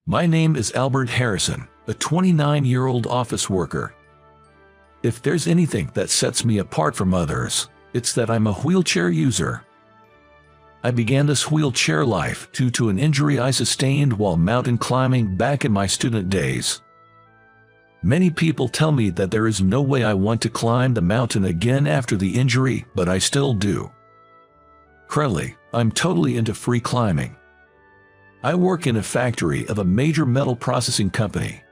My name is Albert Harrison, a 29-year-old office worker. If there's anything that sets me apart from others, it's that I'm a wheelchair user. I began this wheelchair life due to an injury I sustained while mountain climbing back in my student days. Many people tell me that there is no way I want to climb the mountain again after the injury, but I still do. Currently, I'm totally into free climbing. I work in a factory of a major metal processing company.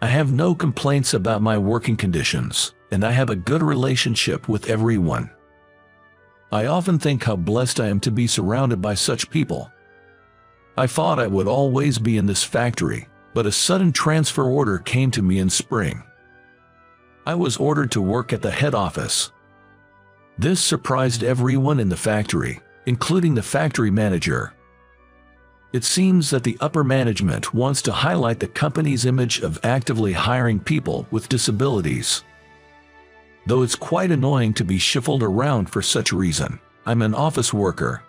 I have no complaints about my working conditions, and I have a good relationship with everyone. I often think how blessed I am to be surrounded by such people. I thought I would always be in this factory, but a sudden transfer order came to me in spring. I was ordered to work at the head office. This surprised everyone in the factory, including the factory manager. It seems that the upper management wants to highlight the company's image of actively hiring people with disabilities. Though it's quite annoying to be shuffled around for such a reason, I'm an office worker.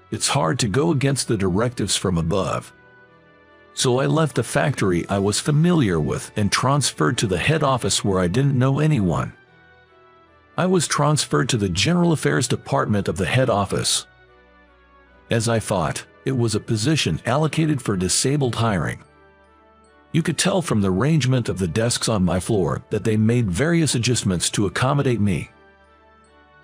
It's hard to go against the directives from above. So I left the factory I was familiar with and transferred to the head office where I didn't know anyone. I was transferred to the General Affairs Department of the head office. As I thought, it was a position allocated for disabled hiring. You could tell from the arrangement of the desks on my floor that they made various adjustments to accommodate me.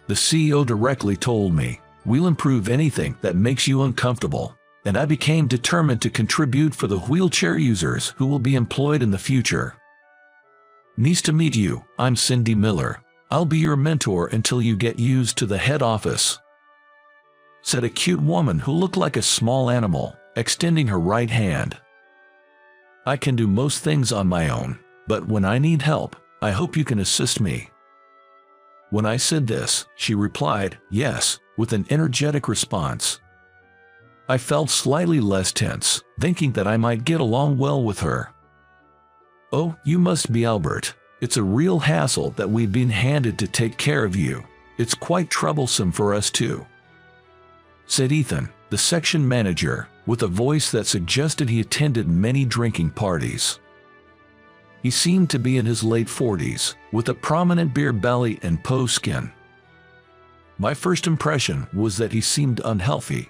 The CEO directly told me, "We'll improve anything that makes you uncomfortable," and I became determined to contribute for the wheelchair users who will be employed in the future. "Nice to meet you, I'm Cindy Miller. I'll be your mentor until you get used to the head office," said a cute woman who looked like a small animal, extending her right hand. "I can do most things on my own, but when I need help, I hope you can assist me." When I said this, she replied, "Yes," with an energetic response. I felt slightly less tense, thinking that I might get along well with her. "Oh, you must be Albert. It's a real hassle that we've been handed to take care of you. It's quite troublesome for us too," said Ethan, the section manager, with a voice that suggested he attended many drinking parties. He seemed to be in his late 40s, with a prominent beer belly and peau skin. My first impression was that he seemed unhealthy.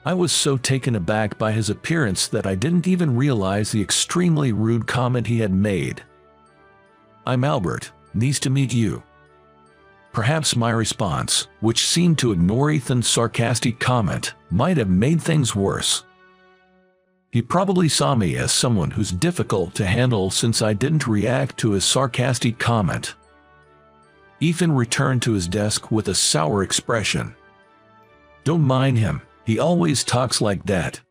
I was so taken aback by his appearance that I didn't even realize the extremely rude comment he had made. "I'm Albert, nice to meet you." Perhaps my response, which seemed to ignore Ethan's sarcastic comment, might have made things worse. He probably saw me as someone who's difficult to handle since I didn't react to his sarcastic comment. Ethan returned to his desk with a sour expression. "Don't mind him, he always talks like that,"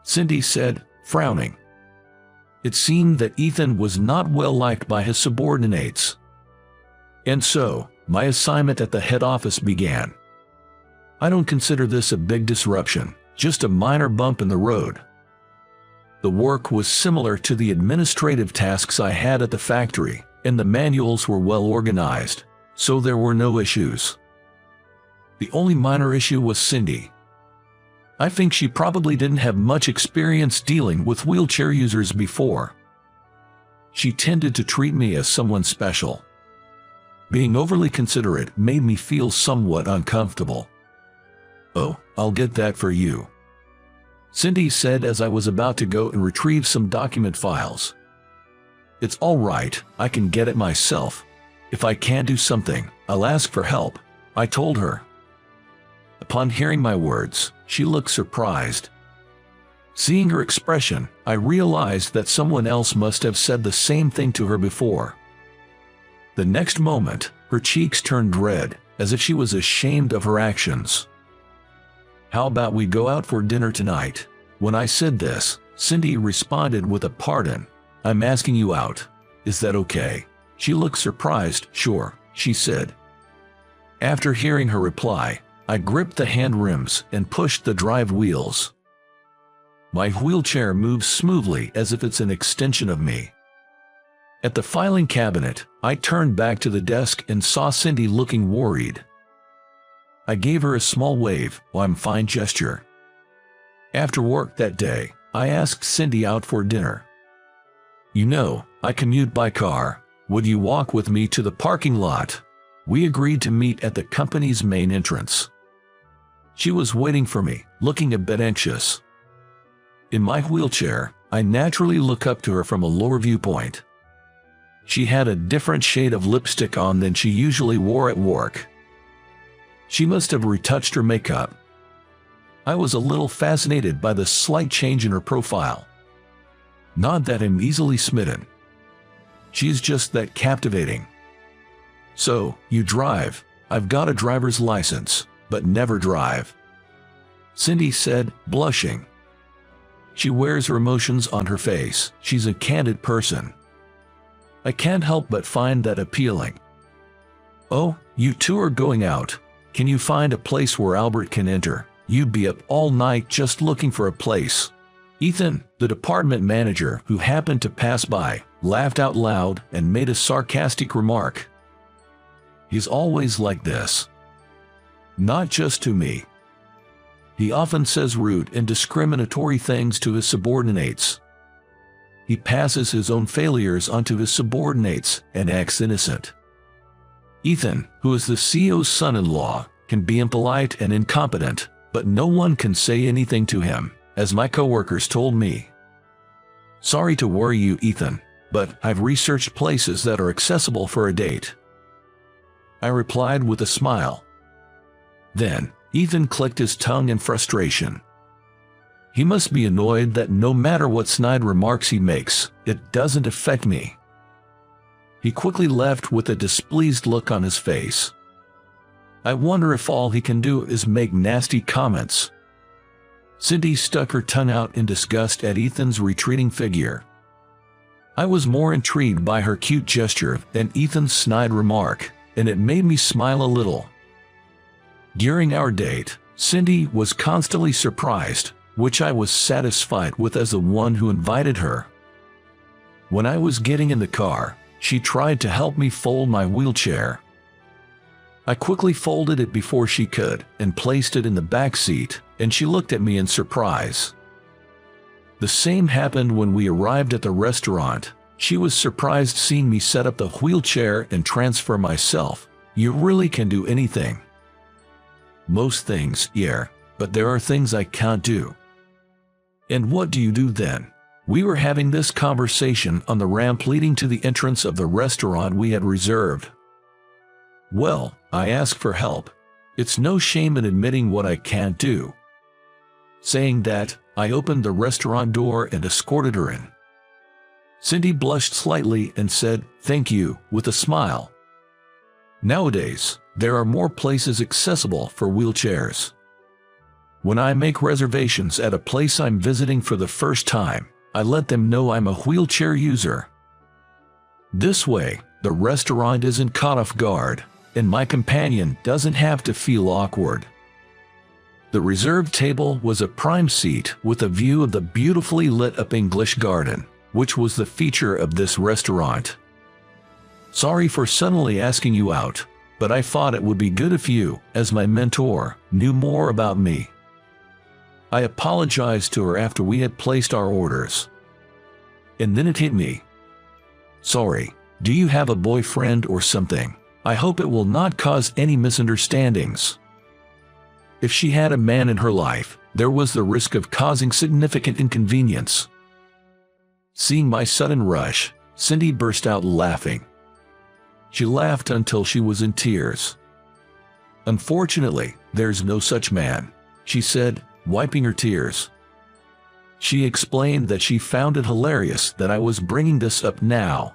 Cindy said, frowning. It seemed that Ethan was not well liked by his subordinates. And so, my assignment at the head office began. I don't consider this a big disruption, just a minor bump in the road. The work was similar to the administrative tasks I had at the factory, and the manuals were well organized, so there were no issues. The only minor issue was Cindy. I think she probably didn't have much experience dealing with wheelchair users before. She tended to treat me as someone special. Being overly considerate made me feel somewhat uncomfortable. "Oh, I'll get that for you," Cindy said as I was about to go and retrieve some document files. "It's all right, I can get it myself. If I can't do something, I'll ask for help," I told her. Upon hearing my words, she looked surprised. Seeing her expression, I realized that someone else must have said the same thing to her before. The next moment, her cheeks turned red, as if she was ashamed of her actions. "How about we go out for dinner tonight?" When I said this, Cindy responded with a "Pardon, I'm asking you out. Is that okay?" She looked surprised. "Sure," she said. After hearing her reply, I gripped the hand rims and pushed the drive wheels. My wheelchair moves smoothly as if it's an extension of me. At the filing cabinet, I turned back to the desk and saw Cindy looking worried. I gave her a small wave, "I'm fine" gesture. After work that day, I asked Cindy out for dinner. You know, I commute by car. Would you walk with me to the parking lot? We agreed to meet at the company's main entrance. She was waiting for me, looking a bit anxious. In my wheelchair, I naturally look up to her from a lower viewpoint. She had a different shade of lipstick on than she usually wore at work. She must have retouched her makeup. I was a little fascinated by the slight change in her profile. Not that I'm easily smitten. She's just that captivating. So, you drive? I've got a driver's license, but never drive, Cindy said, blushing. She wears her emotions on her face. She's a candid person. I can't help but find that appealing. Oh, you two are going out. Can you find a place where Albert can enter? You'd be up all night just looking for a place. Ethan, the department manager who happened to pass by, laughed out loud and made a sarcastic remark. He's always like this. Not just to me. He often says rude and discriminatory things to his subordinates. He passes his own failures onto his subordinates and acts innocent. Ethan, who is the CEO's son-in-law, can be impolite and incompetent, but no one can say anything to him, as my coworkers told me. Sorry to worry you, Ethan, but I've researched places that are accessible for a date, I replied with a smile. Then, Ethan clicked his tongue in frustration. He must be annoyed that no matter what snide remarks he makes, it doesn't affect me. He quickly left with a displeased look on his face. I wonder if all he can do is make nasty comments. Cindy stuck her tongue out in disgust at Ethan's retreating figure. I was more intrigued by her cute gesture than Ethan's snide remark, and it made me smile a little. During our date, Cindy was constantly surprised, which I was satisfied with as the one who invited her. When I was getting in the car, she tried to help me fold my wheelchair. I quickly folded it before she could and placed it in the back seat, and she looked at me in surprise. The same happened when we arrived at the restaurant. She was surprised seeing me set up the wheelchair and transfer myself. You really can do anything. Most things, yeah, but there are things I can't do. And what do you do then? We were having this conversation on the ramp leading to the entrance of the restaurant we had reserved. Well, I asked for help. It's no shame in admitting what I can't do. Saying that, I opened the restaurant door and escorted her in. Cindy blushed slightly and said, "Thank you," with a smile. Nowadays, there are more places accessible for wheelchairs. When I make reservations at a place I'm visiting for the first time, I let them know I'm a wheelchair user. This way, the restaurant isn't caught off guard, and my companion doesn't have to feel awkward. The reserved table was a prime seat with a view of the beautifully lit-up English garden, which was the feature of this restaurant. Sorry for suddenly asking you out, but I thought it would be good if you, as my mentor, knew more about me. I apologized to her after we had placed our orders. And then it hit me. Sorry, do you have a boyfriend or something? I hope it will not cause any misunderstandings. If she had a man in her life, there was the risk of causing significant inconvenience. Seeing my sudden rush, Cindy burst out laughing. She laughed until she was in tears. Unfortunately, there's no such man, she said, wiping her tears. She explained that she found it hilarious that I was bringing this up now.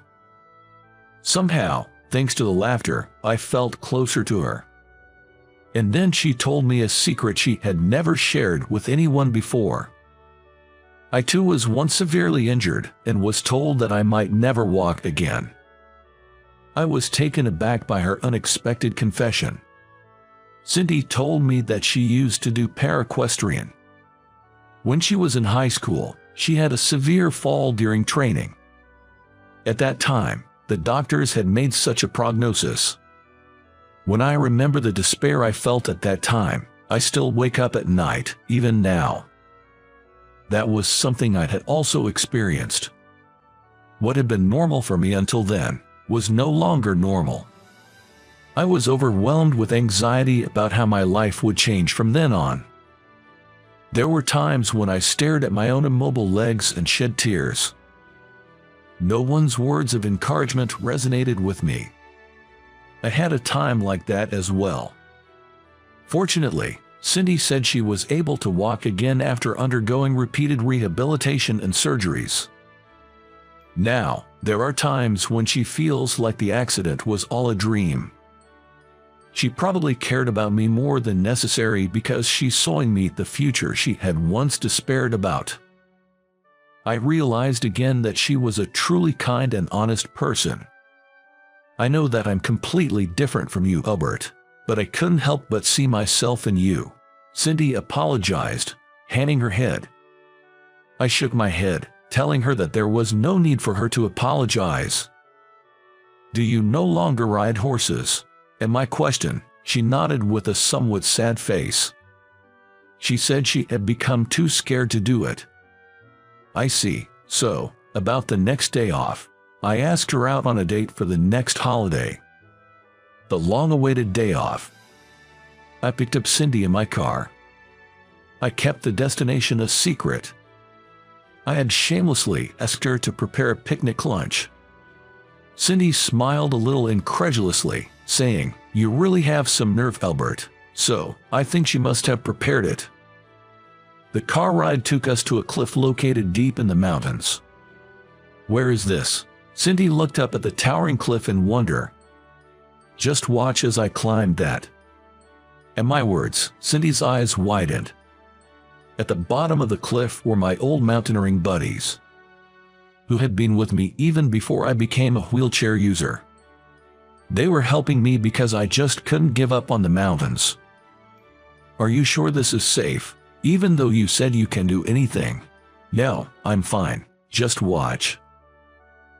Somehow, thanks to the laughter, I felt closer to her. And then she told me a secret she had never shared with anyone before. I too was once severely injured and was told that I might never walk again. I was taken aback by her unexpected confession. Cindy told me that she used to do paraequestrian. When she was in high school, she had a severe fall during training. At that time, the doctors had made such a prognosis. When I remember the despair I felt at that time, I still wake up at night, even now. that was something I had also experienced. What had been normal for me until then was no longer normal. I was overwhelmed with anxiety about how my life would change from then on. There were times when I stared at my own immobile legs and shed tears. No one's words of encouragement resonated with me. I had a time like that as well. Fortunately, Cindy said she was able to walk again after undergoing repeated rehabilitation and surgeries. Now, there are times when she feels like the accident was all a dream. She probably cared about me more than necessary because she saw in me the future she had once despaired about. I realized again that she was a truly kind and honest person. I know that I'm completely different from you, Albert, but I couldn't help but see myself in you. Cindy apologized, hanging her head. I shook my head, telling her that there was no need for her to apologize. Do you no longer ride horses? At my question, she nodded with a somewhat sad face. She said she had become too scared to do it. I see. So, about the next day off, I asked her out on a date for the next holiday. The long-awaited day off. I picked up Cindy in my car. I kept the destination a secret. I had shamelessly asked her to prepare a picnic lunch. Cindy smiled a little incredulously, saying, "You really have some nerve, Albert, so I think she must have prepared it." The car ride took us to a cliff located deep in the mountains. "Where is this?" Cindy looked up at the towering cliff in wonder. "Just watch as I climb that." At my words, Cindy's eyes widened. At the bottom of the cliff were my old mountaineering buddies, who had been with me even before I became a wheelchair user. They were helping me because I just couldn't give up on the mountains. "Are you sure this is safe, even though you said you can do anything?" "No, I'm fine, just watch."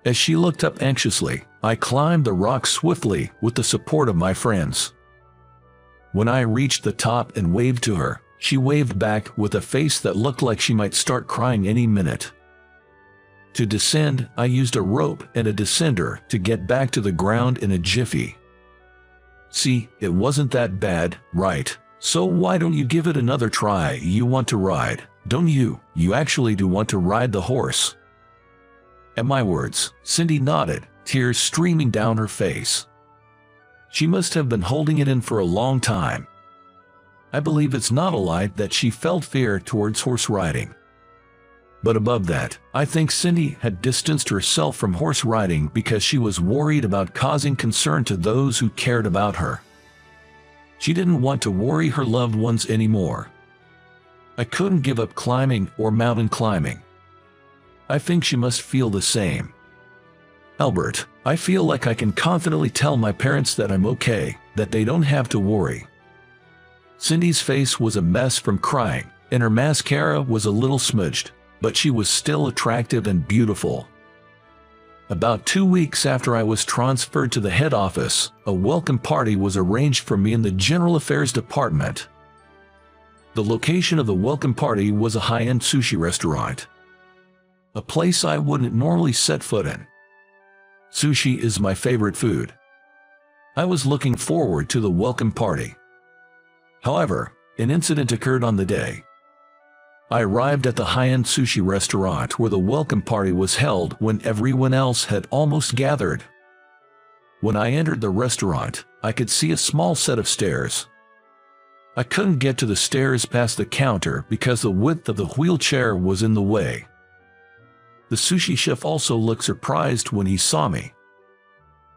As she looked up anxiously, I climbed the rock swiftly with the support of my friends. When I reached the top and waved to her, she waved back with a face that looked like she might start crying any minute. To descend, I used a rope and a descender to get back to the ground in a jiffy. "See, it wasn't that bad, right? So why don't you give it another try? You want to ride, don't you? You actually do want to ride the horse." At my words, Cindy nodded, tears streaming down her face. She must have been holding it in for a long time. I believe it's not a lie that she felt fear towards horse riding. But above that, I think Cindy had distanced herself from horse riding because she was worried about causing concern to those who cared about her. She didn't want to worry her loved ones anymore. I couldn't give up climbing or mountain climbing. I think she must feel the same. "Albert, I feel like I can confidently tell my parents that I'm okay, that they don't have to worry." Cindy's face was a mess from crying, and her mascara was a little smudged, but she was still attractive and beautiful. About 2 weeks after I was transferred to the head office, a welcome party was arranged for me in the General Affairs Department. The location of the welcome party was a high-end sushi restaurant, a place I wouldn't normally set foot in. Sushi is my favorite food. I was looking forward to the welcome party. However, an incident occurred on the day. I arrived at the high-end sushi restaurant where the welcome party was held when everyone else had almost gathered. When I entered the restaurant, I could see a small set of stairs. I couldn't get to the stairs past the counter because the width of the wheelchair was in the way. The sushi chef also looked surprised when he saw me.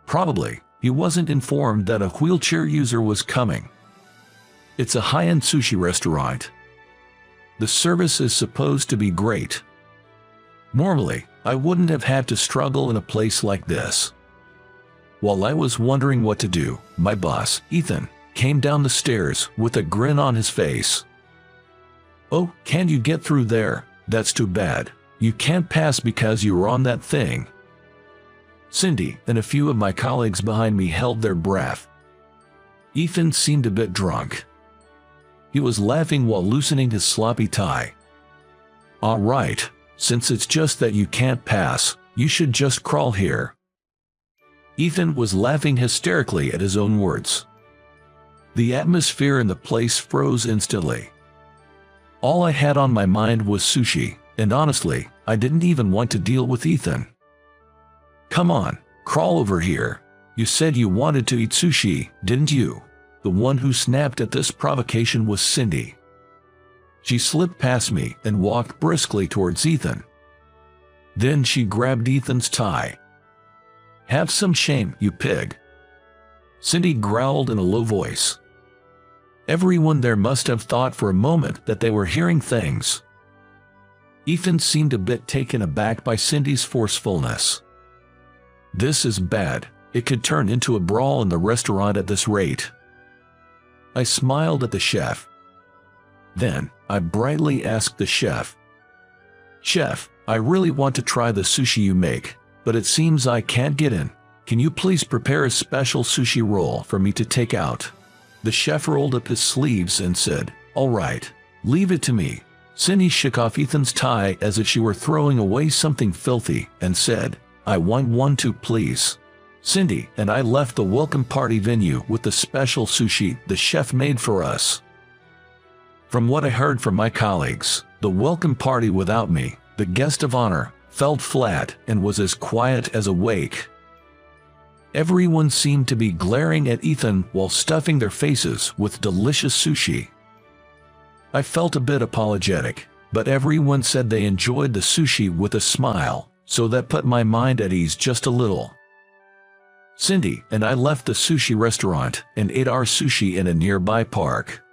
Probably, he wasn't informed that a wheelchair user was coming. It's a high-end sushi restaurant. The service is supposed to be great. Normally, I wouldn't have had to struggle in a place like this. While I was wondering what to do, my boss, Ethan, came down the stairs with a grin on his face. "Oh, can't you get through there? That's too bad. You can't pass because you were on that thing." Cindy and a few of my colleagues behind me held their breath. Ethan seemed a bit drunk. He was laughing while loosening his sloppy tie. All right, since it's just that you can't pass, you should just crawl here. Ethan was laughing hysterically at his own words. The atmosphere in the place froze instantly. All I had on my mind was sushi, and honestly, I didn't even want to deal with Ethan. Come on, crawl over here. You said you wanted to eat sushi, didn't you? The one who snapped at this provocation was Cindy. She slipped past me and walked briskly towards Ethan. Then she grabbed Ethan's tie. Have some shame, you pig. Cindy growled in a low voice. Everyone there must have thought for a moment that they were hearing things. Ethan seemed a bit taken aback by Cindy's forcefulness. This is bad. It could turn into a brawl in the restaurant at this rate. I smiled at the chef. Then, I brightly asked the chef. Chef, I really want to try the sushi you make, but it seems I can't get in. Can you please prepare a special sushi roll for me to take out? The chef rolled up his sleeves and said, All right, leave it to me. Cindy shook off Ethan's tie as if she were throwing away something filthy and said, I want one too, please. Cindy and I left the welcome party venue with the special sushi the chef made for us. From what I heard from my colleagues, the welcome party without me, the guest of honor, felt flat and was as quiet as a wake. Everyone seemed to be glaring at Ethan while stuffing their faces with delicious sushi. I felt a bit apologetic, but everyone said they enjoyed the sushi with a smile, so that put my mind at ease just a little. Cindy and I left the sushi restaurant and ate our sushi in a nearby park.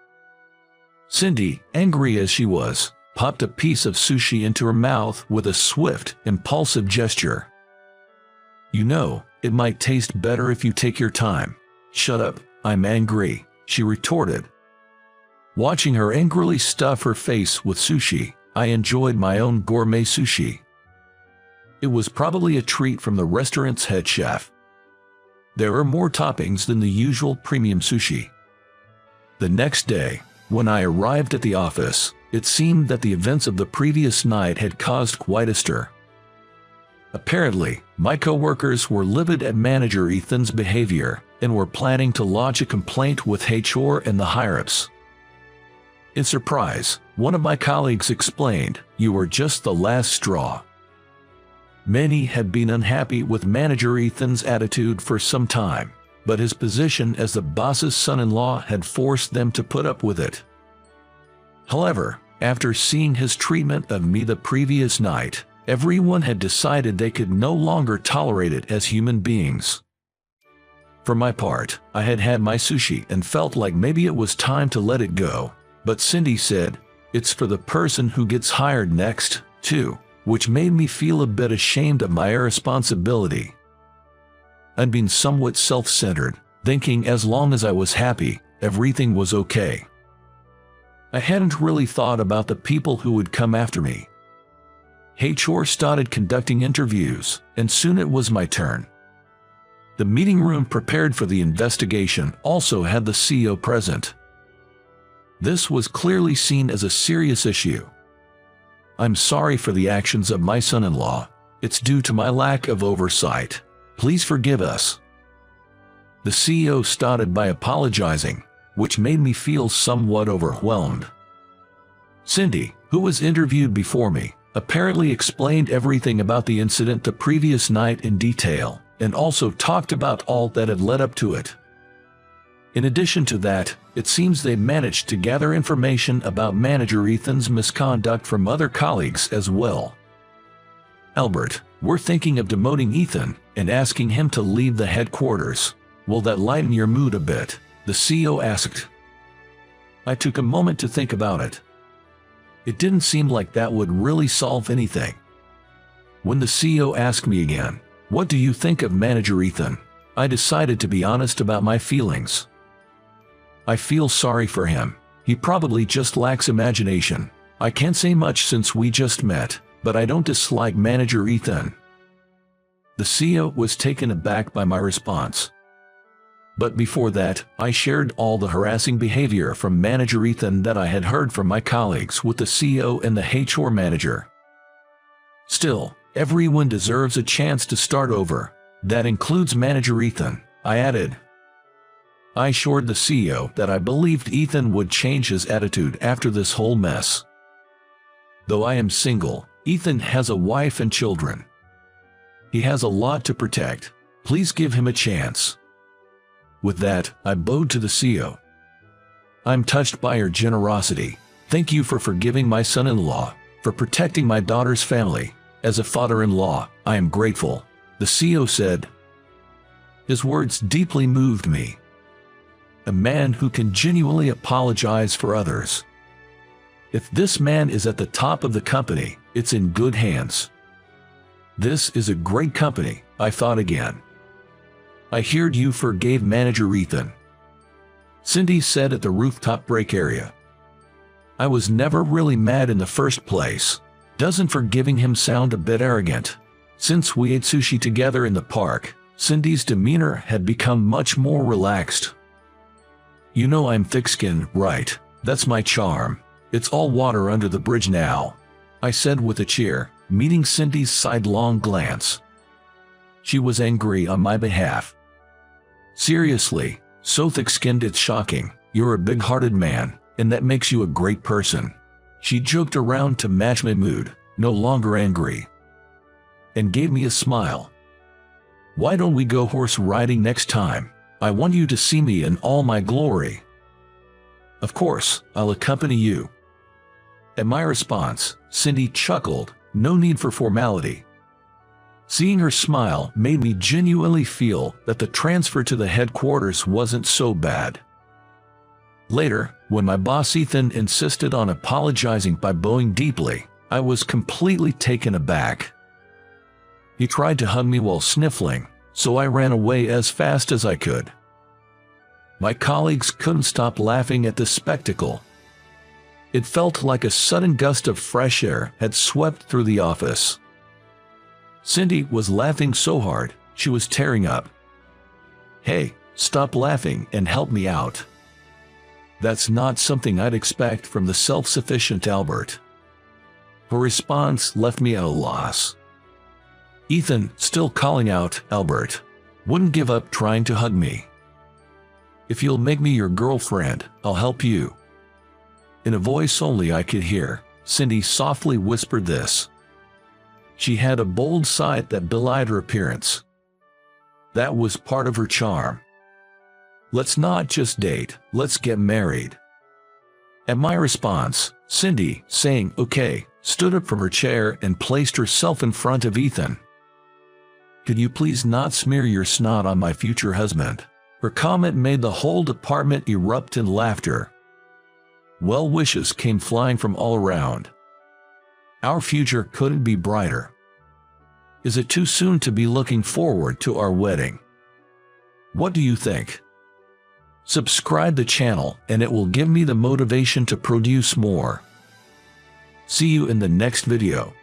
Cindy, angry as she was, popped a piece of sushi into her mouth with a swift, impulsive gesture. You know, it might taste better if you take your time. Shut up, I'm angry, she retorted. Watching her angrily stuff her face with sushi, I enjoyed my own gourmet sushi. It was probably a treat from the restaurant's head chef. There were more toppings than the usual premium sushi. The next day, when I arrived at the office, it seemed that the events of the previous night had caused quite a stir. Apparently, my coworkers were livid at manager Ethan's behavior and were planning to lodge a complaint with HR and the higher-ups. In surprise, one of my colleagues explained, "You were just the last straw." Many had been unhappy with manager Ethan's attitude for some time, but his position as the boss's son-in-law had forced them to put up with it. However, after seeing his treatment of me the previous night, everyone had decided they could no longer tolerate it as human beings. For my part, I had had my sushi and felt like maybe it was time to let it go, but Cindy said, "It's for the person who gets hired next, too," which made me feel a bit ashamed of my irresponsibility. I'd been somewhat self-centered, thinking as long as I was happy, everything was okay. I hadn't really thought about the people who would come after me. HR started conducting interviews, and soon it was my turn. The meeting room prepared for the investigation also had the CEO present. This was clearly seen as a serious issue. "I'm sorry for the actions of my son-in-law. It's due to my lack of oversight. Please forgive us." The CEO started by apologizing, which made me feel somewhat overwhelmed. Cindy, who was interviewed before me, apparently explained everything about the incident the previous night in detail, and also talked about all that had led up to it. In addition to that, it seems they managed to gather information about manager Ethan's misconduct from other colleagues as well. "Albert, we're thinking of demoting Ethan and asking him to leave the headquarters. Will that lighten your mood a bit?" the CEO asked. I took a moment to think about it. It didn't seem like that would really solve anything. When the CEO asked me again, "What do you think of manager Ethan?" I decided to be honest about my feelings. I feel sorry for him. He probably just lacks imagination. I can't say much since we just met, but I don't dislike manager Ethan. The CEO was taken aback by my response. But before that, I shared all the harassing behavior from Manager Ethan that I had heard from my colleagues with the CEO and the HR manager. Still, everyone deserves a chance to start over. That includes Manager Ethan, I added. I assured the CEO that I believed Ethan would change his attitude after this whole mess. Though I am single, Ethan has a wife and children. He has a lot to protect. Please give him a chance. With that, I bowed to the CEO. I'm touched by your generosity. Thank you for forgiving my son-in-law, for protecting my daughter's family. As a father-in-law, I am grateful, the CEO said. His words deeply moved me. A man who can genuinely apologize for others. If this man is at the top of the company, it's in good hands. This is a great company, I thought again. I heard you forgave Manager Ethan, Cindy said at the rooftop break area. I was never really mad in the first place. Doesn't forgiving him sound a bit arrogant? Since we ate sushi together in the park, Cindy's demeanor had become much more relaxed. You know I'm thick-skinned, right? That's my charm. It's all water under the bridge now, I said with a cheer, meeting Cindy's sidelong glance. She was angry on my behalf. Seriously, so thick-skinned it's shocking. You're a big-hearted man, and that makes you a great person. She joked around to match my mood, no longer angry, and gave me a smile. Why don't we go horse riding next time? I want you to see me in all my glory. Of course, I'll accompany you. At my response, Cindy chuckled, no need for formality. Seeing her smile made me genuinely feel that the transfer to the headquarters wasn't so bad. Later, when my boss Ethan insisted on apologizing by bowing deeply, I was completely taken aback. He tried to hug me while sniffling, so I ran away as fast as I could. My colleagues couldn't stop laughing at the spectacle. It felt like a sudden gust of fresh air had swept through the office. Cindy was laughing so hard, she was tearing up. Hey, stop laughing and help me out. That's not something I'd expect from the self-sufficient Albert. Her response left me at a loss. Ethan, still calling out Albert, wouldn't give up trying to hug me. If you'll make me your girlfriend, I'll help you. In a voice only I could hear, Cindy softly whispered this. She had a bold side that belied her appearance. That was part of her charm. Let's not just date, let's get married. At my response, Cindy, saying okay, stood up from her chair and placed herself in front of Ethan. Could you please not smear your snot on my future husband? Her comment made the whole department erupt in laughter. Well wishes came flying from all around. Our future couldn't be brighter. Is it too soon to be looking forward to our wedding? What do you think? Subscribe the channel and it will give me the motivation to produce more. See you in the next video.